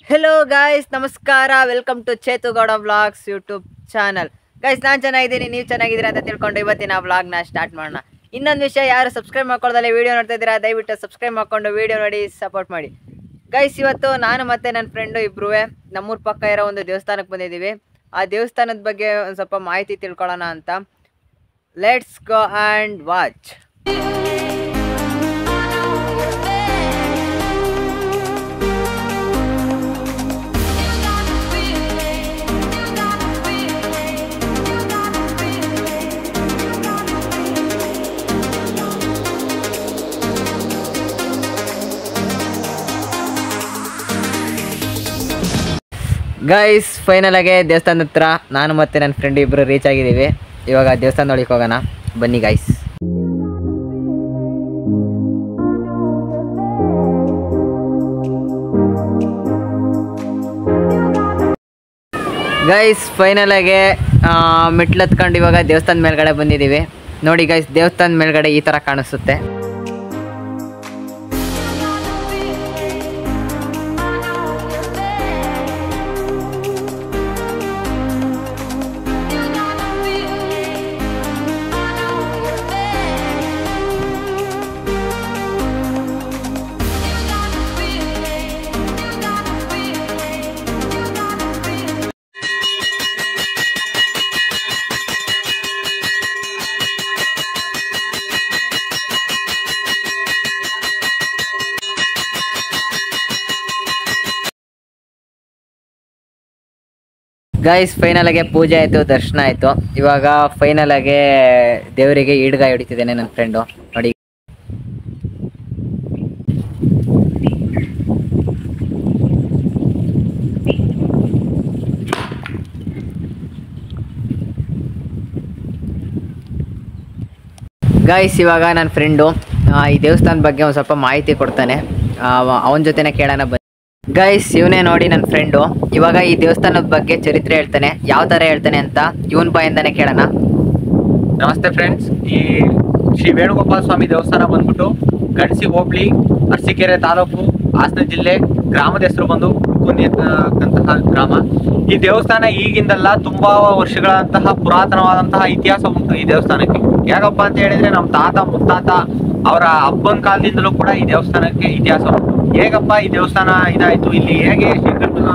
Hello guys, ನಮಸ್ಕಾರ. Welcome to ಚೇತುಗೌಡ vlogs YouTube channel. Guys, ನಾನು ಚೆನ್ನಾಗಿದ್ದೀನಿ, ನೀವು ಚೆನ್ನಾಗಿದ್ದೀರಾ ಅಂತ ತಿಳ್ಕೊಂಡು ಇವತ್ತಿನ ವ್ಲಾಗ್ನ ಸ್ಟಾರ್ಟ್ ಮಾಡೋಣ. ಇನ್ನೊಂದು ವಿಷಯ, ಯಾರು ಸಬ್ಸ್ಕ್ರೈಬ್ ಮಾಡ್ಕೊಳ್ಳೋದಲ್ಲ ವಿಡಿಯೋ ನೋಡ್ತಾ ಇದ್ದೀರಾ, ದಯವಿಟ್ಟು ಸಬ್ಸ್ಕ್ರೈಬ್ ಮಾಡ್ಕೊಂಡು ವಿಡಿಯೋ ನೋಡಿ ಸಪೋರ್ಟ್ ಮಾಡಿ. ಗೈಸ್, ಇವತ್ತು ನಾನು ಮತ್ತು ನನ್ನ ಫ್ರೆಂಡು ಇಬ್ಬರೂ ನಮ್ಮೂರ ಪಕ್ಕ ಇರೋ ಒಂದು ದೇವಸ್ಥಾನಕ್ಕೆ ಬಂದಿದ್ದೀವಿ. ಆ ದೇವಸ್ಥಾನದ ಬಗ್ಗೆ ಒಂದು ಸ್ವಲ್ಪ ಮಾಹಿತಿ ತಿಳ್ಕೊಳ್ಳೋಣ ಅಂತ. Let's go and watch. Guys, final ಆಗಿ ದೇವಸ್ಥಾನದ ಹತ್ರ ನಾನು ಮತ್ತು ನನ್ನ ಫ್ರೆಂಡ್ ಇಬ್ಬರು ರೀಚ್ ಆಗಿದ್ದೀವಿ. ಇವಾಗ ದೇವಸ್ಥಾನ ನೋಡಿಕ್ಕೆ ಹೋಗೋಣ, ಬನ್ನಿ ಗೈಸ್. ಗೈಸ್, ಫೈನಲ್ ಆಗಿ ಮೆಟ್ಲು ಹತ್ಕೊಂಡು ಇವಾಗ ದೇವಸ್ಥಾನದ ಮೇಲ್ಗಡೆ ಬಂದಿದ್ದೀವಿ. ನೋಡಿ ಗೈಸ್, ದೇವಸ್ಥಾನದ ಮೇಲ್ಗಡೆ ಈ ಥರ ಕಾಣಿಸುತ್ತೆ. ಗೈಸ್, ಫೈನಲ್ ಆಗಿ ಪೂಜೆ ಆಯಿತು, ದರ್ಶನ ಆಯಿತು. ಇವಾಗ ಫೈನಲ್ ಆಗಿ ದೇವರಿಗೆ ಈಡ್ಗಾಯಿ ಹೊಡಿತಿದ್ದೇನೆ ನನ್ನ ಫ್ರೆಂಡು. ನೋಡಿ ಗೈಸ್, ಇವಾಗ ನನ್ನ ಫ್ರೆಂಡು ಈ ದೇವಸ್ಥಾನದ ಬಗ್ಗೆ ಒಂದು ಸ್ವಲ್ಪ ಮಾಹಿತಿ ಕೊಡ್ತಾನೆ. ಅವನ ಜೊತೆನೇ ಕೇಳೋಣ ಬನ್ನಿ. ಗೈಸ್, ಇವನೇ ನೋಡಿ ನನ್ನ ಫ್ರೆಂಡು. ಇವಾಗ ಈ ದೇವಸ್ಥಾನದ ಬಗ್ಗೆ ಚರಿತ್ರೆ ಹೇಳ್ತಾನೆ, ಯಾವ ಥರ ಹೇಳ್ತಾನೆ ಅಂತ ಇವನ್ ಬಾಯಿಂದಾನೆ ಕೇಳೋಣ. ನಮಸ್ತೆ ಫ್ರೆಂಡ್ಸ್. ಈ ಶ್ರೀ ವೇಣುಗೋಪಾಲ ಸ್ವಾಮಿ ದೇವಸ್ಥಾನ ಬಂದ್ಬಿಟ್ಟು ಗಣಸಿ ಹೋಬಳಿ, ಅರಸೀಕೆರೆ ತಾಲೂಕು, ಹಾಸನ ಜಿಲ್ಲೆ. ಗ್ರಾಮದ ಹೆಸರು ಬಂದು ಕುನ್ನಿ ಅಂತಕ್ಕಂತಹ ಗ್ರಾಮ. ಈ ದೇವಸ್ಥಾನ ಈಗಿಂದಲ್ಲ, ತುಂಬಾ ವರ್ಷಗಳಂತಹ ಪುರಾತನವಾದಂತಹ ಇತಿಹಾಸ ಉಂಟು ಈ ದೇವಸ್ಥಾನಕ್ಕೆ. ಯಾಕಪ್ಪ ಅಂತ ಹೇಳಿದ್ರೆ ನಮ್ಮ ತಾತ ಮುತ್ತಾತ ಅವರ ಅಪ್ಪನ ಕಾಲದಿಂದಲೂ ಕೂಡ ಈ ದೇವಸ್ಥಾನಕ್ಕೆ ಇತಿಹಾಸ ಉಂಟು. ಹೇಗಪ್ಪ ಈ ದೇವಸ್ಥಾನ ಇದಾಯ್ತು, ಇಲ್ಲಿ ಹೇಗೆ ಶ್ರೀಕೃಷ್ಣ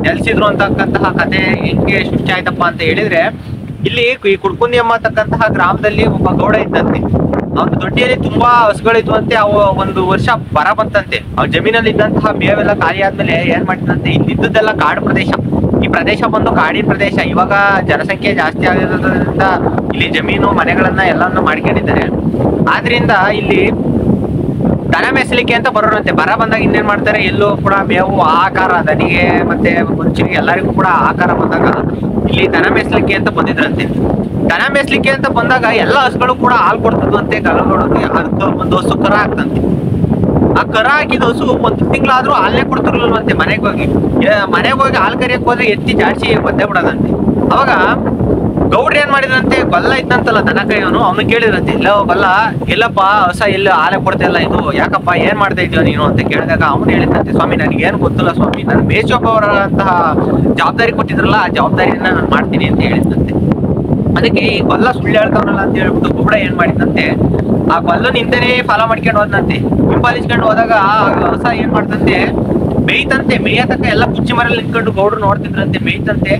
ನೆಲೆಸಿದ್ರು ಅಂತಕ್ಕಂತಹ ಕಥೆ ಹೆಂಗೆ ಸೃಷ್ಟಿ ಆಯ್ತಪ್ಪ ಅಂತ ಹೇಳಿದ್ರೆ, ಇಲ್ಲಿ ಈ ಕುಡ್ಕುಂದಿ ಎಂಬತಕ್ಕಂತಹ ಗ್ರಾಮದಲ್ಲಿ ಒಬ್ಬ ಗೌಡ ಇದ್ದಂತೆ. ಅವನ ದೊಡ್ಡಿಯಲ್ಲಿ ತುಂಬಾ ಹಸುಗಳಿದ್ವಂತೆ. ಅವು ಒಂದು ವರ್ಷ ಬರ ಬಂತಂತೆ. ಅವ್ರ ಜಮೀನಲ್ಲಿ ಇದ್ದಂತಹ ಮೇವೆಲ್ಲ ಖಾಲಿ ಆದ್ಮೇಲೆ ಏನ್ ಮಾಡಿದಂತೆ, ಇಲ್ಲಿ ಇದ್ದದ್ದೆಲ್ಲ ಕಾಡು ಪ್ರದೇಶ. ಈ ಪ್ರದೇಶ ಬಂದು ಕಾಡಿನ ಪ್ರದೇಶ. ಇವಾಗ ಜನಸಂಖ್ಯೆ ಜಾಸ್ತಿ ಆಗಿರೋದ್ರಿಂದ ಇಲ್ಲಿ ಜಮೀನು ಮನೆಗಳನ್ನ ಎಲ್ಲಾನು ಮಾಡ್ಕೊಂಡಿದ್ದಾರೆ. ಆದ್ರಿಂದ ಇಲ್ಲಿ ದನ ಮೆಸಲಿಕೆ ಅಂತ ಬರೋರಂತೆ. ಬರ ಬಂದಾಗ ಇನ್ನೇನ್ ಮಾಡ್ತಾರೆ, ಎಲ್ಲೂ ಕೂಡ ಮೇವು ಆಹಾಕಾರ, ದನಿಗೆ ಮತ್ತೆ ಮನುಷ್ಯರಿಗೆ ಎಲ್ಲರಿಗೂ ಕೂಡ ಆಹಾರ ಬಂದಾಗ ಇಲ್ಲಿ ದನ ಮೆಸಲಿಕೆ ಅಂತ ಬಂದಿದ್ರಂತೆ. ದನ ಮೆಸಲಿಕೆ ಅಂತ ಬಂದಾಗ ಎಲ್ಲ ಹಸುಗಳು ಕೂಡ ಹಾಲು ಕೊಡ್ತದಂತೆ. ಗಲಗೋಡಕ್ಕೆ ಅದಕ್ಕೆ ಒಂದು ಹಸು ಕರ ಹಾಕ್ತಂತೆ. ಆ ಕರ ಹಾಕಿದ ಹಸು ಒಂದು ತಿಂಗಳಾದ್ರೂ ಹಾಲೇ ಕೊಡ್ತಿರ್ಲಿಲ್ವಂತೆ. ಮನೆಗೆ ಹೋಗಿ ಹಾಲು ಕರಿಯಕ್ಕೆ ಹೋದ್ರೆ ಎತ್ತಿ ಜಾಡ್ಸಿ ಬಂದೇ ಬಿಡೋದಂತೆ. ಅವಾಗ ಗೌಡ್ರು ಏನ್ ಮಾಡಿದ್ರಂತೆ, ಬಲ್ಲ ಇದ್ದಂತಲ್ಲ ದನ ಕೈಯವನು, ಅವನು ಕೇಳಿದ್ರಂತೆ, ಇಲ್ಲ ಬಲ್ಲ, ಎಲ್ಲಪ್ಪ ಹೊಸ ಎಲ್ಲ ಹಾಲೆ ಕೊಡ್ತಿಲ್ಲ, ಇದು ಯಾಕಪ್ಪ, ಏನ್ ಮಾಡ್ತಾ ಇದೀವ ನೀನು ಅಂತ ಕೇಳಿದಾಗ ಅವನು ಹೇಳಿದಂತೆ, ಸ್ವಾಮಿ ನನಗೇನು ಗೊತ್ತಿಲ್ಲ ಸ್ವಾಮಿ, ನಾನು ಮೇಷೋಪವರಂತಹ ಜವಾಬ್ದಾರಿ ಕೊಟ್ಟಿದ್ರಲ್ಲ, ಆ ಜವಾಬ್ದಾರಿನ ನಾನು ಮಾಡ್ತೀನಿ ಅಂತ ಹೇಳಿದಂತೆ. ಅದಕ್ಕೆ ಈ ಬಲ್ಲ ಸುಳ್ಳು ಹೇಳ್ತಾವನಲ್ಲ ಅಂತ ಹೇಳ್ಬಿಟ್ಟು ಗೌಡ ಏನ್ ಮಾಡಿದಂತೆ, ಆ ಬಲ್ಲ ನಿಂದನೇ ಫಾಲೋ ಮಾಡ್ಕೊಂಡು ಹೋದಂತೆ. ಹಿಂಪಾಲಿಸ್ಕೊಂಡು ಹೋದಾಗ ಹೊಸ ಏನ್ ಮಾಡ್ತಂತೆ, ಮೇಯ್ತಂತೆ. ಮೇಯತಕ್ಕ ಎಲ್ಲ ಕುಚ್ಚಿ ಮರಲ್ಲಿ ನಿಂತ್ಕೊಂಡು ಗೌಡ್ರು ನೋಡ್ತಿದ್ರಂತೆ. ಮೇಯ್ತಂತೆ.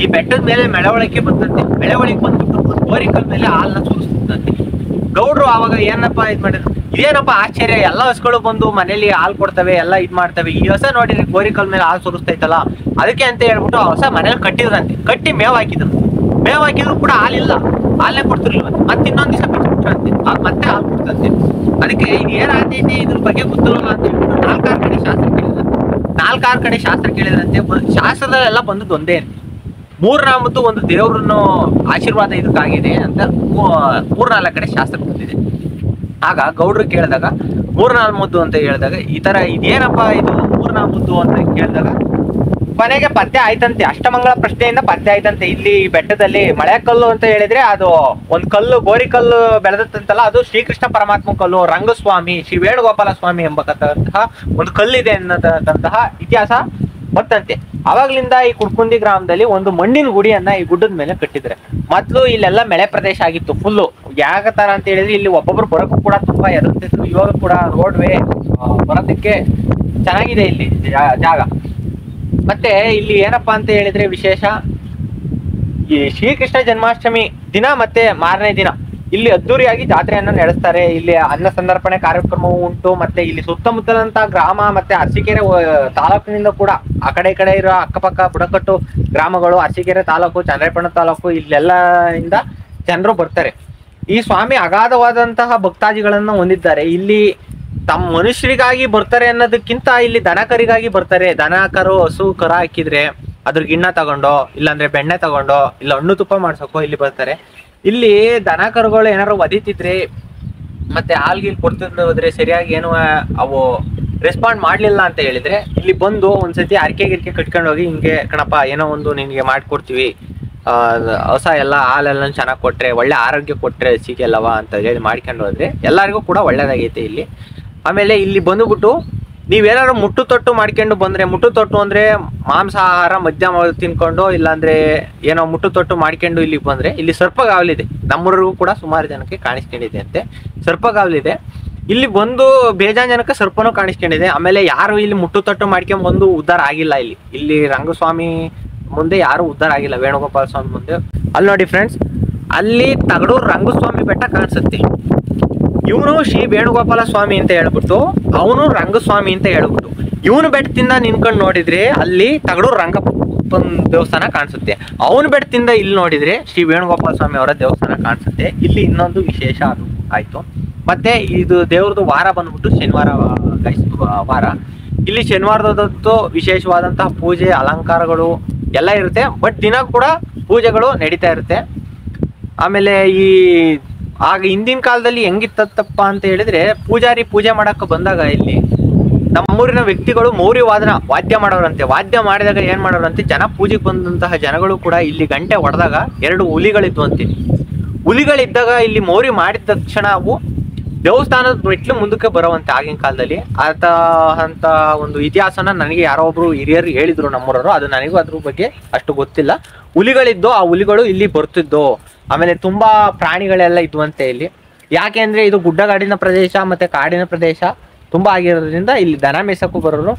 ಈ ಬೆಟ್ಟದ ಮೇಲೆ ಮೆಳವಳಿಕೆ ಬಂದಂತೆ. ಮೆಳವಳಿಗೆ ಬಂದ್ಬಿಟ್ಟು ಗೋರಿಕಲ್ ಮೇಲೆ ಹಾಲನ್ನ ಸುರಿಸ್ತಂತೆ. ಗೌಡ್ರು ಆವಾಗ ಏನಪ್ಪಾ ಇದ್ ಮಾಡಿದ್ರು, ಇದೇನಪ್ಪ ಆಶ್ಚರ್ಯ, ಎಲ್ಲ ಹಸುಗಳು ಬಂದು ಮನೇಲಿ ಹಾಲು ಕೊಡ್ತವೆ, ಎಲ್ಲ ಇದ್ ಮಾಡ್ತವೆ, ಈ ಹೊಸ ನೋಡಿದ್ರೆ ಗೋರಿಕಲ್ ಮೇಲೆ ಹಾಲು ಸುರಿಸ್ತೈತಲ್ಲ, ಅದಕ್ಕೆ ಅಂತ ಹೇಳ್ಬಿಟ್ಟು ಆ ಹೊಸ ಮನೇಲಿ ಕಟ್ಟಿದ್ರಂತೆ. ಕಟ್ಟಿ ಮೇವ್ ಹಾಕಿದ್ರು ಕೂಡ ಹಾಲಿಲ್ಲ, ಹಾಲೇ ಕೊಡ್ತಿರ್ಲಿಲ್ವಂತೆ. ಮತ್ತೆ ಇನ್ನೊಂದ್ ದಿವಸ ಬಿಟ್ಬಿಟ್ರಂತೆ, ಮತ್ತೆ ಹಾಲು ಕೊಡ್ತಂತೆ. ಅದಕ್ಕೆ ಇದು ಏನಾಗ್ತೈತಿ ಇದ್ರ ಬಗ್ಗೆ ಗೊತ್ತಿರಲ್ಲ ಅಂತ ಹೇಳ್ಬಿಟ್ಟು ನಾಲ್ಕಾರು ಕಡೆ ಶಾಸ್ತ್ರ ಕೇಳಿದ್ರಂತೆ. ಶಾಸ್ತ್ರದಲ್ಲೆಲ್ಲ ಬಂದದ್ದು ಒಂದೇ, ಮೂರ್ನಾಮದ್ದು ಒಂದು ದೇವ್ರನ್ನು ಆಶೀರ್ವಾದ ಇದಕ್ಕಾಗಿದೆ ಅಂತ 3-4 ಕಡೆ ಶಾಸ್ತ್ರ ಬಂದಿದೆ. ಆಗ ಗೌಡ್ರು ಕೇಳಿದಾಗ ಮೂರ್ನಾಮದ್ದು ಅಂತ ಹೇಳಿದಾಗ, ಈ ತರ ಇದೇನಪ್ಪ ಇದು ಮೂರ್ನಾಮದ್ದು ಅಂತ ಕೇಳಿದಾಗ ಕೊನೆಗೆ ಪತ್ತೆ ಆಯ್ತಂತೆ, ಅಷ್ಟಮಂಗಳ ಪ್ರಶ್ನೆಯಿಂದ ಪತ್ತೆ ಆಯ್ತಂತೆ. ಇಲ್ಲಿ ಬೆಟ್ಟದಲ್ಲಿ ಮಳೆ ಕಲ್ಲು ಅಂತ ಹೇಳಿದ್ರೆ ಅದು ಒಂದ್ ಕಲ್ಲು, ಗೋರಿ ಕಲ್ಲು ಬೆಳೆದತ್ತಂತಲ್ಲ, ಅದು ಶ್ರೀಕೃಷ್ಣ ಪರಮಾತ್ಮ ಕಲ್ಲು, ರಂಗಸ್ವಾಮಿ, ಶ್ರೀ ವೇಣುಗೋಪಾಲ ಸ್ವಾಮಿ ಎಂಬತಕ್ಕಂತಹ ಒಂದು ಕಲ್ಲಿದೆ ಅನ್ನತಕ್ಕಂತಹ ಇತಿಹಾಸ ಬರ್ತಂತೆ. ಅವಾಗ್ಲಿಂದ ಈ ಕುಡ್ಕುಂದಿ ಗ್ರಾಮದಲ್ಲಿ ಒಂದು ಮಣ್ಣಿನ ಗುಡಿಯನ್ನ ಈ ಗುಡ್ಡದ ಮೇಲೆ ಕಟ್ಟಿದ್ರೆ. ಮೊದ್ಲು ಇಲ್ಲೆಲ್ಲ ಮಳೆ ಪ್ರದೇಶ ಆಗಿತ್ತು ಫುಲ್ಲು. ಯಾಕ ತರ ಅಂತ ಹೇಳಿದ್ರೆ ಇಲ್ಲಿ ಒಬ್ಬೊಬ್ರು ಬರೋಕ್ಕೂ ಕೂಡ ತುಂಬಾ ಎದುರ್ತಿದ್ರು. ಇವಾಗ ಕೂಡ ರೋಡ್ ವೇ ಬರೋದಕ್ಕೆ ಚೆನ್ನಾಗಿದೆ ಇಲ್ಲಿ ಜಾಗ. ಮತ್ತೆ ಇಲ್ಲಿ ಏನಪ್ಪಾ ಅಂತ ಹೇಳಿದ್ರೆ ವಿಶೇಷ, ಈ ಶ್ರೀಕೃಷ್ಣ ಜನ್ಮಾಷ್ಟಮಿ ದಿನ ಮತ್ತೆ ಮಾರನೇ ದಿನ ಇಲ್ಲಿ ಅದ್ದೂರಿಯಾಗಿ ಜಾತ್ರೆಯನ್ನ ನಡೆಸ್ತಾರೆ. ಇಲ್ಲಿ ಅನ್ನ ಸಂದರ್ಪಣೆ ಕಾರ್ಯಕ್ರಮವೂ ಉಂಟು. ಮತ್ತೆ ಇಲ್ಲಿ ಸುತ್ತಮುತ್ತಲಂತ ಗ್ರಾಮ ಮತ್ತೆ ಅರಸೀಕೆರೆ ತಾಲೂಕಿನಿಂದ ಕೂಡ ಆ ಕಡೆ ಈ ಕಡೆ ಇರೋ ಅಕ್ಕಪಕ್ಕ ಬುಡಕಟ್ಟು ಗ್ರಾಮಗಳು, ಅರಸೀಕೆರೆ ತಾಲೂಕು, ಚನ್ನರಾಯಪಟ್ಟಣ ತಾಲೂಕು, ಇಲ್ಲೆಲ್ಲ ಇಂದ ಜನರು ಬರ್ತಾರೆ. ಈ ಸ್ವಾಮಿ ಅಗಾಧವಾದಂತಹ ಭಕ್ತಾದಿಗಳನ್ನ ಹೊಂದಿದ್ದಾರೆ. ಇಲ್ಲಿ ತಮ್ಮ ಮನುಷ್ಯರಿಗಾಗಿ ಬರ್ತಾರೆ ಅನ್ನೋದಕ್ಕಿಂತ ಇಲ್ಲಿ ದನ ಕರಿಗಾಗಿ ಬರ್ತಾರೆ. ದನ ಕರು ಹಸು ಕರ ಹಾಕಿದ್ರೆ ಅದ್ರ ಗಿಣ್ಣ ತಗೊಂಡೋ, ಇಲ್ಲಾಂದ್ರೆ ಬೆಣ್ಣೆ ತಗೊಂಡೋ, ಇಲ್ಲ ಹಣ್ಣು ತುಪ್ಪ ಮಾಡ್ಸೋಕೋ ಇಲ್ಲಿ ಬರ್ತಾರೆ. ಇಲ್ಲಿ ದನ ಕರುಗಳು ಏನಾರು ಒದಿತಿದ್ರೆ ಮತ್ತೆ ಹಾಲ್ಗಿಲ್ ಕೊಡ್ತಿದ್ರೆ ಹೋದ್ರೆ ಸರಿಯಾಗಿ ಏನು ಅವು ರೆಸ್ಪಾಂಡ್ ಮಾಡ್ಲಿಲ್ಲ ಅಂತ ಹೇಳಿದ್ರೆ ಇಲ್ಲಿ ಬಂದು ಒಂದ್ಸತಿ ಅರ್ಕೆ ಗಿರ್ಕೆ ಕಟ್ಕೊಂಡು ಹೋಗಿ, ಹಿಂಗೆ ಕಣಪ್ಪ ಏನೋ ಒಂದು ನಿನ್ಗೆ ಮಾಡ್ಕೊಡ್ತೀವಿ, ಹೊಸ ಎಲ್ಲ ಹಾಲೆಲ್ಲ ಚೆನ್ನಾಗಿ ಕೊಟ್ರೆ, ಒಳ್ಳೆ ಆರೋಗ್ಯ ಕೊಟ್ರೆ ಹಸಿಗೆಲ್ಲವ ಅಂತ ಹೇಳಿ ಮಾಡ್ಕೊಂಡು ಹೋದ್ರೆ ಎಲ್ಲರಿಗೂ ಕೂಡ ಒಳ್ಳೇದಾಗೈತೆ ಇಲ್ಲಿ. ಆಮೇಲೆ ಇಲ್ಲಿ ಬಂದುಬಿಟ್ಟು ನೀವೇನಾದ್ರು ಮುಟ್ಟು ತೊಟ್ಟು ಮಾಡ್ಕೊಂಡು ಬಂದ್ರೆ, ಮುಟ್ಟು ತೊಟ್ಟು ಅಂದ್ರೆ ಮಾಂಸಾಹಾರ ಮದ್ಯ ತಿನ್ಕೊಂಡು, ಇಲ್ಲಾಂದ್ರೆ ಏನೋ ಮುಟ್ಟು ತೊಟ್ಟು ಮಾಡ್ಕೊಂಡು ಇಲ್ಲಿ ಬಂದ್ರೆ ಇಲ್ಲಿ ಸರ್ಪಗಾವಲಿದೆ. ನಮ್ಮೂರಿಗೂ ಕೂಡ ಸುಮಾರು ಜನಕ್ಕೆ ಕಾಣಿಸ್ಕೊಂಡಿದೆ ಅಂತೆ ಸರ್ಪಗಾವಲಿದೆ. ಇಲ್ಲಿ ಬಂದು ಬೇಜಾನ್ ಜನಕ್ಕೆ ಸರ್ಪನೂ ಕಾಣಿಸ್ಕೊಂಡಿದೆ. ಆಮೇಲೆ ಯಾರು ಇಲ್ಲಿ ಮುಟ್ಟು ತೊಟ್ಟು ಮಾಡ್ಕೊಂಡ್ ಬಂದು ಉದ್ಧಾರ ಆಗಿಲ್ಲ. ಇಲ್ಲಿ ರಂಗಸ್ವಾಮಿ ಮುಂದೆ ಯಾರು ಉದ್ಧಾರ ಆಗಿಲ್ಲ, ವೇಣುಗೋಪಾಲ ಸ್ವಾಮಿ ಮುಂದೆ. ಅಲ್ಲಿ ನೋಡಿ ಫ್ರೆಂಡ್ಸ್, ಅಲ್ಲಿ ತಗಡೂರು ರಂಗಸ್ವಾಮಿ ಬೆಟ್ಟ ಕಾಣಿಸುತ್ತೆ. ಇವನು ಶ್ರೀ ವೇಣುಗೋಪಾಲ ಸ್ವಾಮಿ ಅಂತ ಹೇಳ್ಬಿಟ್ಟು, ಅವನು ರಂಗಸ್ವಾಮಿ ಅಂತ ಹೇಳ್ಬಿಟ್ಟು, ಇವನು ಬೆಟ್ಟದಿಂದ ನಿನ್ಕೊಂಡು ನೋಡಿದ್ರೆ ಅಲ್ಲಿ ತಗಡೂರು ರಂಗಪ್ಪನ ದೇವಸ್ಥಾನ ಕಾಣಿಸುತ್ತೆ. ಅವನ ಬೆಟ್ಟದಿಂದ ಇಲ್ಲಿ ನೋಡಿದ್ರೆ ಶ್ರೀ ವೇಣುಗೋಪಾಲ ಸ್ವಾಮಿ ಅವರ ದೇವಸ್ಥಾನ ಕಾಣಿಸುತ್ತೆ. ಇಲ್ಲಿ ಇನ್ನೊಂದು ವಿಶೇಷ ಅದು ಆಯ್ತು. ಮತ್ತೆ ಇದು ದೇವ್ರದ್ದು ವಾರ ಬಂದ್ಬಿಟ್ಟು ಶನಿವಾರ ವಾರ. ಇಲ್ಲಿ ಶನಿವಾರದೊತ್ತು ವಿಶೇಷವಾದಂತಹ ಪೂಜೆ ಅಲಂಕಾರಗಳು ಎಲ್ಲ ಇರುತ್ತೆ. ಬಟ್ ದಿನ ಕೂಡ ಪೂಜೆಗಳು ನಡೀತಾ ಇರುತ್ತೆ. ಆಮೇಲೆ ಈ ಆಗ ಹಿಂದಿನ ಕಾಲದಲ್ಲಿ ಹೆಂಗಿತ್ತಪ್ಪ ಅಂತ ಹೇಳಿದ್ರೆ, ಪೂಜಾರಿ ಪೂಜೆ ಮಾಡಕ್ಕೆ ಬಂದಾಗ ಇಲ್ಲಿ ನಮ್ಮೂರಿನ ವ್ಯಕ್ತಿಗಳು ಮೌರ್ಯ ವಾದ್ಯ ಮಾಡೋರಂತೆ. ವಾದ್ಯ ಮಾಡಿದಾಗ ಏನ್ ಮಾಡೋರಂತೆ, ಜನ ಪೂಜೆಗೆ ಬಂದಂತಹ ಜನಗಳು ಕೂಡ ಇಲ್ಲಿ ಗಂಟೆ ಹೊಡೆದಾಗ 2 ಹುಲಿಗಳಿದ್ವು ಅಂತೆ. ಹುಲಿಗಳಿದ್ದಾಗ ಇಲ್ಲಿ ಮೌರ್ಯ ಮಾಡಿದ ತಕ್ಷಣ ಅವು ದೇವಸ್ಥಾನದ ಮೆಟ್ಲು ಮುಂದಕ್ಕೆ ಬರೋವಂತೆ ಆಗಿನ ಕಾಲದಲ್ಲಿ. ಅಂತ ಒಂದು ಇತಿಹಾಸನ ನನಗೆ ಯಾರೋ ಒಬ್ರು ಹಿರಿಯರು ಹೇಳಿದ್ರು ನಮ್ಮೂರವರು. ಅದು ನನಗೂ ಅದ್ರ ಬಗ್ಗೆ ಅಷ್ಟು ಗೊತ್ತಿಲ್ಲ. ಹುಲಿಗಳಿದ್ದು, ಆ ಹುಲಿಗಳು ಇಲ್ಲಿ ಬರ್ತಿದ್ದು. ಆಮೇಲೆ ತುಂಬಾ ಪ್ರಾಣಿಗಳೆಲ್ಲ ಇದ್ವಂತೆ ಇಲ್ಲಿ. ಯಾಕೆ ಅಂದ್ರೆ ಇದು ಗುಡ್ಡಗಾಡಿನ ಪ್ರದೇಶ ಮತ್ತೆ ಕಾಡಿನ ಪ್ರದೇಶ ತುಂಬಾ ಆಗಿರೋದ್ರಿಂದ ಇಲ್ಲಿ ದನ ಮೇಸಕ್ಕೂ ಬರೋರು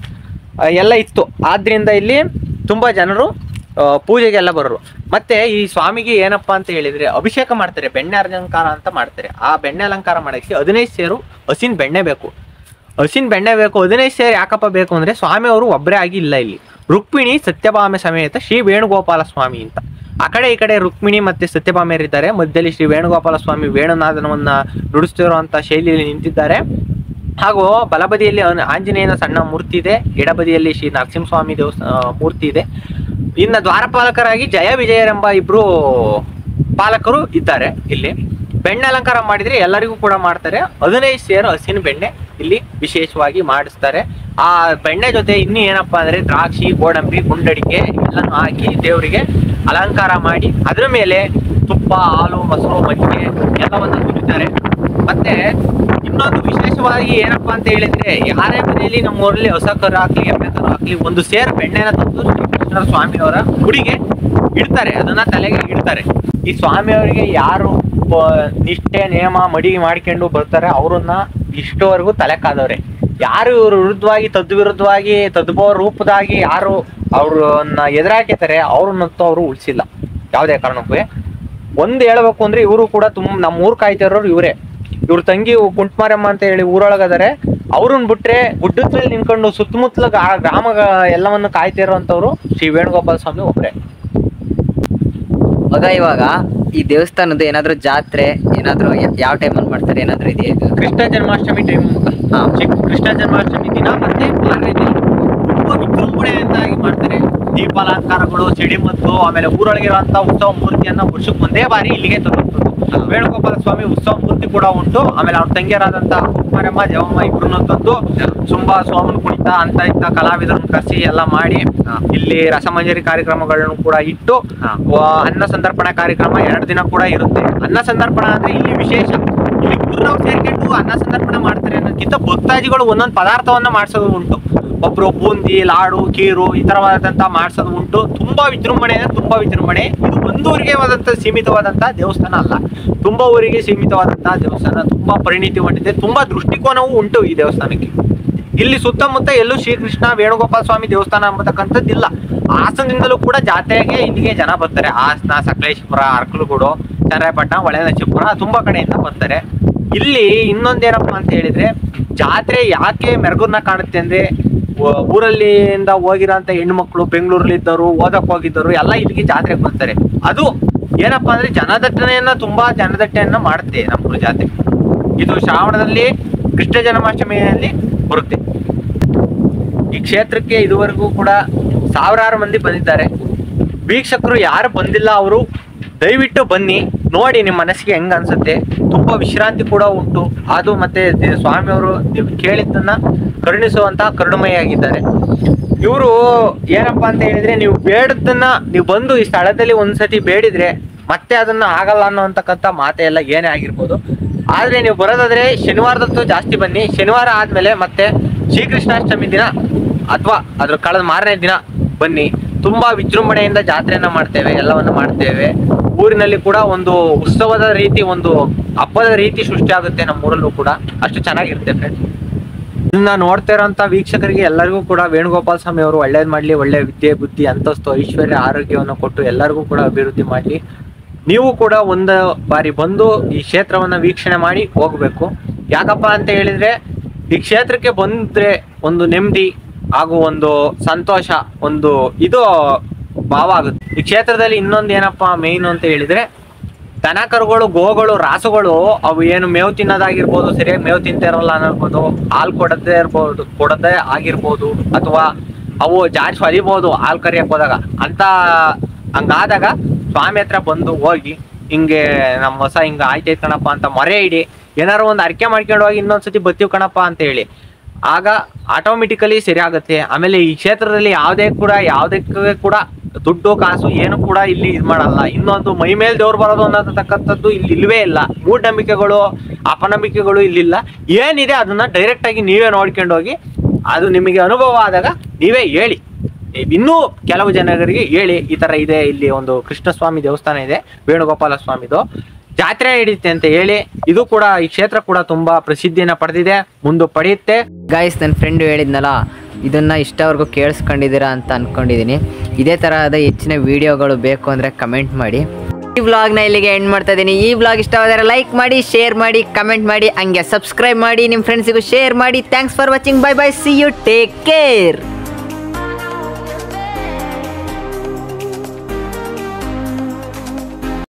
ಎಲ್ಲ ಇತ್ತು. ಆದ್ರಿಂದ ಇಲ್ಲಿ ತುಂಬಾ ಜನರು ಪೂಜೆಗೆಲ್ಲ ಬರೋರು. ಮತ್ತೆ ಈ ಸ್ವಾಮಿಗೆ ಏನಪ್ಪಾ ಅಂತ ಹೇಳಿದ್ರೆ ಅಭಿಷೇಕ ಮಾಡ್ತಾರೆ, ಬೆಣ್ಣೆ ಅಲಂಕಾರ ಅಂತ ಮಾಡ್ತಾರೆ. ಆ ಬೆಣ್ಣೆ ಅಲಂಕಾರ ಮಾಡಕ್ಕೆ 15 ಸೇರು ಹಸಿನ ಬೆಣ್ಣೆ ಬೇಕು. 15 ಸೇರು ಯಾಕಪ್ಪ ಬೇಕು ಅಂದ್ರೆ, ಸ್ವಾಮಿ ಅವರು ಒಬ್ಬರೇ ಆಗಿ ಇಲ್ಲ ಇಲ್ಲಿ. ರುಕ್ಮಿಣಿ ಸತ್ಯಭಾಮೆ ಸಮೇತ ಶ್ರೀ ವೇಣುಗೋಪಾಲ ಸ್ವಾಮಿ ಅಂತ. ಆ ಕಡೆ ಈ ಕಡೆ ರುಕ್ಮಿಣಿ ಮತ್ತೆ ಸತ್ಯಭಾಮೆಯರಿದ್ದಾರೆ. ಮಧ್ಯದಲ್ಲಿ ಶ್ರೀ ವೇಣುಗೋಪಾಲ ಸ್ವಾಮಿ ವೇಣುನಾದನವನ್ನ ನುಡಿಸ್ತಿರುವಂತ ಶೈಲಿಯಲ್ಲಿ ನಿಂತಿದ್ದಾರೆ. ಹಾಗೂ ಬಲಬದಿಯಲ್ಲಿ ಆಂಜನೇಯನ ಸಣ್ಣ ಮೂರ್ತಿ ಇದೆ, ಎಡಬದಿಯಲ್ಲಿ ಶ್ರೀ ನರಸಿಂಹಸ್ವಾಮಿ ಮೂರ್ತಿ ಇದೆ. ಇನ್ನು ದ್ವಾರಪಾಲಕರಾಗಿ ಜಯ ವಿಜಯರೆಂಬ ಇಬ್ರು ಪಾಲಕರು ಇದ್ದಾರೆ. ಇಲ್ಲಿ ಬೆಣ್ಣೆ ಅಲಂಕಾರ ಮಾಡಿದ್ರೆ ಎಲ್ಲರಿಗೂ ಕೂಡ ಮಾಡ್ತಾರೆ. 15 ಸೇರು ಹಸಿನ ಬೆಣ್ಣೆ ಇಲ್ಲಿ ವಿಶೇಷವಾಗಿ ಮಾಡಿಸ್ತಾರೆ. ಆ ಬೆಣ್ಣೆ ಜೊತೆ ಇನ್ನು ಏನಪ್ಪಾ ಅಂದ್ರೆ ದ್ರಾಕ್ಷಿ, ಗೋಡಂಬಿ, ಗುಂಡಡಿಕೆ ಎಲ್ಲನೂ ಹಾಕಿ ದೇವರಿಗೆ ಅಲಂಕಾರ ಮಾಡಿ ಅದ್ರ ಮೇಲೆ ತುಪ್ಪ, ಹಾಲು, ಮೊಸರು, ಮಜ್ಜಿಗೆ ಎಲ್ಲವನ್ನು ಸುರಿತಾರೆ. ಮತ್ತೆ ಇನ್ನೊಂದು ವಿಶೇಷವಾಗಿ ಏನಪ್ಪಾ ಅಂತ ಹೇಳಿದ್ರೆ, ಯಾರೇ ಮನೆಯಲ್ಲಿ ನಮ್ಮ ಊರಲ್ಲಿ ಹೊಸ ಕರು ಹಾಕ್ಲಿ, ಎಮ್ಮೆ ಕರು ಹಾಕ್ಲಿ, 1 ಸೇರು ಬೆಣ್ಣೆನ ತಂದು ಶ್ರೀಕೃಷ್ಣ ಸ್ವಾಮಿಯವರ ಗುಡಿಗೆ ಇಡ್ತಾರೆ. ಅದನ್ನ ತಲೆಗೆ ಇಡ್ತಾರೆ. ಈ ಸ್ವಾಮಿಯವರಿಗೆ ಯಾರು ನಿಷ್ಠೆ ನೇಮ ಮಡಿ ಮಾಡ್ಕೊಂಡು ಬರ್ತಾರೆ ಅವ್ರನ್ನ ಇಷ್ಟವರೆಗೂ ತಲೆ ಕಾದವ್ರೆ. ಯಾರು ಇವರು ವಿರುದ್ಧವಾಗಿ ತದ್ವಿರುದ್ಧವಾಗಿ ತದ್ಭವ ರೂಪದಾಗಿ ಯಾರು ಅವ್ರನ್ನ ಎದುರಾಕಿತಾರೆ ಅವ್ರನ್ನಂತೂ ಅವರು ಉಳಿಸಿಲ್ಲ ಯಾವುದೇ ಕಾರಣಕ್ಕೂ. ಒಂದು ಹೇಳ್ಬೇಕು ಅಂದ್ರೆ ಇವರು ಕೂಡ ನಮ್ಮ ಊರ್ ಕಾಯ್ತಿರೋರು ಇವರೇ. ಇವ್ರ ತಂಗಿ ಕುಂಟ್ಮಾರಮ್ಮ ಅಂತ ಹೇಳಿ ಊರೊಳಗದಾರೆ. ಅವ್ರನ್ನ ಬಿಟ್ರೆ ಗುಡ್ಡದ ಮೇಲೆ ನಿಂತ್ಕೊಂಡು ಸುತ್ತಮುತ್ತಲ ಗ್ರಾಮ ಎಲ್ಲವನ್ನು ಕಾಯ್ತಿರೋಂಥವ್ರು ಶ್ರೀ ವೇಣುಗೋಪಾಲ ಸ್ವಾಮಿ ಒಬ್ಬರೇ. ಇವಾಗ ಈ ದೇವಸ್ಥಾನದ ಏನಾದ್ರು ಜಾತ್ರೆ ಏನಾದ್ರು ಯಾವ ಟೈಮಲ್ಲಿ ಮಾಡ್ತಾರೆ, ಏನಾದ್ರು ಇದೆಯಾ? ಕೃಷ್ಣ ಜನ್ಮಾಷ್ಟಮಿ ಟೈಮ್, ಕೃಷ್ಣ ಜನ್ಮಾಷ್ಟಮಿ ದಿನ ಮತ್ತೆ ಮಾರನೇ ದಿನ ತುಂಬಾ ವಿಜೃಂಭಣೆಯಿಂದಾಗಿ ಮಾಡ್ತಾರೆ. ದೀಪಾಲಂಕಾರಗಳು, ಸಿಡಿಮದ್ದು, ಆಮೇಲೆ ಊರೊಳಗಿರುವಂತ ಉತ್ಸವ ಮೂರ್ತಿಯನ್ನ ವರ್ಷಕ್ಕೆ ಒಂದೇ ಬಾರಿ ಇಲ್ಲಿಗೆ ತಗೊಂಡು ವೇಣುಗೋಪಾಲ ಸ್ವಾಮಿ ಉತ್ಸವ ಮೂರ್ತಿ ಕೂಡ ಉಂಟು. ಆಮೇಲೆ ಅವ್ರ ತಂಗಿಯರಾದಂತ ಕುಮಾರಮ್ಮ ದೇವಮ್ಮ ಇಬ್ರು ತಂದು ತುಂಬಾ ಸೋಮನ ಕುಣಿತ ಅಂತ ಇಂತ ಕಲಾವಿದರನ್ನು ಕರೆಸಿ ಎಲ್ಲ ಮಾಡಿ ಇಲ್ಲಿ ರಸಮಂಜರಿ ಕಾರ್ಯಕ್ರಮಗಳನ್ನು ಕೂಡ ಇಟ್ಟು ಅನ್ನ ಸಂತರ್ಪಣಾ ಕಾರ್ಯಕ್ರಮ 2 ದಿನ ಕೂಡ ಇರುತ್ತೆ. ಅನ್ನ ಸಂತರ್ಪಣಾ ಅಂದ್ರೆ ಇಲ್ಲಿ ವಿಶೇಷ, ಇಲ್ಲಿ ಊರಿನವ್ರು ಸೇರ್ಕೊಂಡು ಅನ್ನ ಸಂತರ್ಪಣೆ ಮಾಡ್ತಾರೆ ಅನ್ನೋದಕ್ಕಿಂತ ಭಕ್ತಾದಿಗಳು ಒಂದೊಂದು ಪದಾರ್ಥವನ್ನ ಮಾಡಿಸೋದು ಉಂಟು. ಒಬ್ರು ಬೂಂದಿ, ಲಾಡು, ಕೀರು ಈ ತರವಾದಂತ ಮಾಡಿಸೋದು ಉಂಟು. ತುಂಬಾ ವಿಜೃಂಭಣೆ. ಇದು ಒಂದು ಊರಿಗೆ ಸೀಮಿತವಾದಂತಹ ದೇವಸ್ಥಾನ ಅಲ್ಲ, ತುಂಬಾ ಊರಿಗೆ ಸೀಮಿತವಾದಂತಹ ದೇವಸ್ಥಾನ. ತುಂಬಾ ಪರಿಣಿತಿ ಹೊಂದಿದೆ, ತುಂಬಾ ದೃಷ್ಟಿಕೋನವೂ ಉಂಟು ಈ ದೇವಸ್ಥಾನಕ್ಕೆ. ಇಲ್ಲಿ ಸುತ್ತಮುತ್ತ ಎಲ್ಲೂ ಶ್ರೀಕೃಷ್ಣ ವೇಣುಗೋಪಾಲ ಸ್ವಾಮಿ ದೇವಸ್ಥಾನ ಅಂಬತಕ್ಕಂಥದ್ದಿಲ್ಲ. ಹಾಸನದಿಂದಲೂ ಕೂಡ ಜಾತ್ರೆಗೆ ಇಲ್ಲಿಗೆ ಜನ ಬರ್ತಾರೆ. ಹಾಸನ, ಸಕಲೇಶಪುರ, ಅರ್ಕಲಗೂಡು, ಚನ್ನರಾಯಪಟ್ಟಣ, ಹೊಳೆನರಸೀಪುರ ತುಂಬಾ ಕಡೆಯಿಂದ ಬರ್ತಾರೆ. ಇಲ್ಲಿ ಇನ್ನೊಂದೇನಪ್ಪ ಅಂತ ಹೇಳಿದ್ರೆ, ಜಾತ್ರೆ ಯಾಕೆ ಮೆರಗನ್ನ ಕಾಣುತ್ತೆ ಅಂದ್ರೆ, ಊರಲ್ಲಿಂದ ಹೋಗಿರೋಂಥ ಹೆಣ್ಮಕ್ಳು, ಬೆಂಗಳೂರಲ್ಲಿ ಇದ್ದವರು, ಓದಕ್ ಹೋಗಿದ್ದವರು ಎಲ್ಲ ಇಲ್ಲಿಗೆ ಜಾತ್ರೆಗೆ ಬರ್ತಾರೆ. ಅದು ಏನಪ್ಪಾ ಅಂದ್ರೆ ತುಂಬಾ ಜನದಟ್ಟಣೆಯನ್ನ ಮಾಡುತ್ತೆ ನಮ್ಮೂರು ಜಾತ್ರೆ. ಇದು ಶ್ರಾವಣದಲ್ಲಿ ಕೃಷ್ಣ ಜನ್ಮಾಷ್ಟಮಿಯಲ್ಲಿ ಬರುತ್ತೆ. ಈ ಕ್ಷೇತ್ರಕ್ಕೆ ಇದುವರೆಗೂ ಕೂಡ ಸಾವಿರಾರು ಮಂದಿ ಬಂದಿದ್ದಾರೆ. ವೀಕ್ಷಕರು ಯಾರು ಬಂದಿಲ್ಲ ಅವರು ದಯವಿಟ್ಟು ಬನ್ನಿ, ನೋಡಿ ನಿಮ್ಮ ಮನಸ್ಸಿಗೆ ಹೆಂಗ ಅನ್ಸುತ್ತೆ. ತುಂಬಾ ವಿಶ್ರಾಂತಿ ಕೂಡ ಉಂಟು. ಅದು ಮತ್ತೆ ಸ್ವಾಮಿಯವರು ನೀವು ಕೇಳಿದ್ದನ್ನ ಕರುಣಿಸುವಂತಹ ಕರುಣಮಯಿಯಾಗಿದ್ದಾರೆ. ಇವರು ಏನಪ್ಪಾ ಅಂತ ಹೇಳಿದ್ರೆ, ನೀವು ಬೇಡದನ್ನ ನೀವು ಬಂದು ಈ ಸ್ಥಳದಲ್ಲಿ ಒಂದ್ಸತಿ ಬೇಡಿದ್ರೆ ಮತ್ತೆ ಅದನ್ನ ಆಗಲ್ಲ ಅನ್ನೋಂತಕ್ಕಂಥ ಮಾತೆ ಎಲ್ಲ ಏನೇ ಆಗಿರ್ಬೋದು. ಆದ್ರೆ ನೀವು ಬರೋದಾದ್ರೆ ಶನಿವಾರದಂತೂ ಜಾಸ್ತಿ ಬನ್ನಿ. ಶನಿವಾರ ಆದ್ಮೇಲೆ ಮತ್ತೆ ಶ್ರೀಕೃಷ್ಣಾಷ್ಟಮಿ ದಿನ ಅಥವಾ ಅದ್ರ ಕಳೆದ ಮಾರನೇ ದಿನ ಬನ್ನಿ. ತುಂಬಾ ವಿಜೃಂಭಣೆಯಿಂದ ಜಾತ್ರೆಯನ್ನ ಮಾಡ್ತೇವೆ, ಎಲ್ಲವನ್ನ ಮಾಡ್ತೇವೆ. ಊರಿನಲ್ಲಿ ಕೂಡ ಒಂದು ಉತ್ಸವದ ರೀತಿ, ಒಂದು ಹಬ್ಬದ ರೀತಿ ಸೃಷ್ಟಿ ಆಗುತ್ತೆ ನಮ್ಮೂರಲ್ಲೂ ಕೂಡ. ಅಷ್ಟು ಚೆನ್ನಾಗಿರುತ್ತೆ ಫ್ರೆಂಡ್ಸ್. ಇದನ್ನ ನೋಡ್ತಾ ಇರೋಂಥ ವೀಕ್ಷಕರಿಗೆ ಎಲ್ಲರಿಗೂ ಕೂಡ ವೇಣುಗೋಪಾಲ ಸ್ವಾಮಿ ಅವರು ಒಳ್ಳೇದ್ ಮಾಡ್ಲಿ, ಒಳ್ಳೆ ವಿದ್ಯೆ, ಬುದ್ಧಿ, ಅಂತಸ್ತು, ಐಶ್ವರ್ಯ, ಆರೋಗ್ಯವನ್ನು ಕೊಟ್ಟು ಎಲ್ಲರಿಗೂ ಕೂಡ ಅಭಿವೃದ್ಧಿ ಮಾಡ್ಲಿ. ನೀವು ಕೂಡ ಒಂದು ಬಾರಿ ಬಂದು ಈ ಕ್ಷೇತ್ರವನ್ನ ವೀಕ್ಷಣೆ ಮಾಡಿ ಹೋಗ್ಬೇಕು. ಯಾಕಪ್ಪ ಅಂತ ಹೇಳಿದ್ರೆ, ಈ ಕ್ಷೇತ್ರಕ್ಕೆ ಬಂದ್ರೆ ಒಂದು ನೆಮ್ಮದಿ ಹಾಗೂ ಒಂದು ಸಂತೋಷ, ಒಂದು ಇದು ಭಾವ ಆಗುತ್ತೆ. ಈ ಕ್ಷೇತ್ರದಲ್ಲಿ ಇನ್ನೊಂದು ಏನಪ್ಪಾ ಮೇಯ್ನು ಅಂತ ಹೇಳಿದ್ರೆ, ದನ ಕರುಗಳು, ಗೋಗಳು, ರಾಸುಗಳು ಅವು ಏನು ಮೇವು ತಿನ್ನೋದಾಗಿರ್ಬೋದು, ಸರಿಯಾಗಿ ಮೇವು ತಿಂತ ಇರಲ್ಲ ಅನ್ನಿರ್ಬೋದು, ಹಾಲು ಕೊಡದೇ ಆಗಿರ್ಬೋದು, ಅಥವಾ ಅವು ಜಾಸ್ತಿ ಹೊಲಿಬೋದು ಹಾಲು ಕರಿಯಕ್ ಹೋದಾಗ ಅಂತ. ಹಂಗಾದಾಗ ಸ್ವಾಮಿ ಹತ್ರ ಬಂದು ಹೋಗಿ ಹಿಂಗೆ ನಮ್ಮ ಹೊಸ ಹಿಂಗ ಆಯ್ತೈತ್ ಕಣಪ್ಪ ಅಂತ ಮೊರೆ ಇಡಿ, ಏನಾರು ಒಂದು ಅರ್ಕೆ ಮಾಡ್ಕೊಂಡು ಹೋಗಿ ಇನ್ನೊಂದ್ಸತಿ ಬತ್ತೀವಿ ಕಣಪ್ಪ ಅಂತ ಹೇಳಿ, ಆಗ ಆಟೋಮೆಟಿಕಲಿ ಸರಿ ಆಗುತ್ತೆ. ಆಮೇಲೆ ಈ ಕ್ಷೇತ್ರದಲ್ಲಿ ಯಾವುದಕ್ಕೆ ಕೂಡ ದುಡ್ಡು ಕಾಸು ಏನು ಕೂಡ ಇಲ್ಲಿ ಇದು ಮಾಡಲ್ಲ. ಇನ್ನೊಂದು ಮೈ ಮೇಲೆ ದೇವ್ರು ಬರೋದು ಅನ್ನತಕ್ಕಂಥದ್ದು ಇಲ್ಲಿ ಇಲ್ವೇ ಇಲ್ಲ. ಮೂಢನಂಬಿಕೆಗಳು, ಅಪನಂಬಿಕೆಗಳು ಇಲ್ಲಿಲ್ಲ. ಏನಿದೆ ಅದನ್ನ ಡೈರೆಕ್ಟ್ ಆಗಿ ನೀವೇ ನೋಡ್ಕೊಂಡು ಹೋಗಿ, ಅದು ನಿಮಗೆ ಅನುಭವ ಆದಾಗ ನೀವೇ ಹೇಳಿ, ಇನ್ನೂ ಕೆಲವು ಜನರಿಗೆ ಹೇಳಿ, ಈ ತರ ಇದೆ, ಇಲ್ಲಿ ಒಂದು ಕೃಷ್ಣಸ್ವಾಮಿ ದೇವಸ್ಥಾನ ಇದೆ, ವೇಣುಗೋಪಾಲ ಸ್ವಾಮಿದು ಜಾತ್ರೆ ನಡೀತೆ ಅಂತ ಹೇಳಿ. ಇದು ಕೂಡ, ಈ ಕ್ಷೇತ್ರ ಕೂಡ ತುಂಬಾ ಪ್ರಸಿದ್ಧಿಯನ್ನ ಪಡೆದಿದೆ, ಮುಂದೆ ಪಡೆಯುತ್ತೆ. ಗಾಯ್ಸ್, ನನ್ನ ಫ್ರೆಂಡ್ ಹೇಳಿದ್ನಲ್ಲ, ಇದನ್ನ ಇಷ್ಟವರೆಗೂ ಕೇಳಿಸ್ಕೊಂಡಿದ್ದೀರಾ ಅಂತ ಅನ್ಕೊಂಡಿದ್ದೀನಿ. ಇದೇ ತರಹದ ಹೆಚ್ಚಿನ ವಿಡಿಯೋಗಳು ಬೇಕು ಅಂದ್ರೆ ಕಮೆಂಟ್ ಮಾಡಿ. ಈ ವ್ಲಾಗ್ನ ಇಲ್ಲಿಗೆ ಎಂಡ್ ಮಾಡ್ತಾ ಇದ್ದೀನಿ. ಈ ವ್ಲಾಗ್ ಇಷ್ಟವಾದರೆ ಲೈಕ್ ಮಾಡಿ, ಶೇರ್ ಮಾಡಿ, ಕಮೆಂಟ್ ಮಾಡಿ, ಹಂಗೆ ಸಬ್ಸ್ಕ್ರೈಬ್ ಮಾಡಿ, ನಿಮ್ಮ ಫ್ರೆಂಡ್ಸಿಗೂ ಶೇರ್ ಮಾಡಿ. Thanks for watching. Bye bye, see you, take care.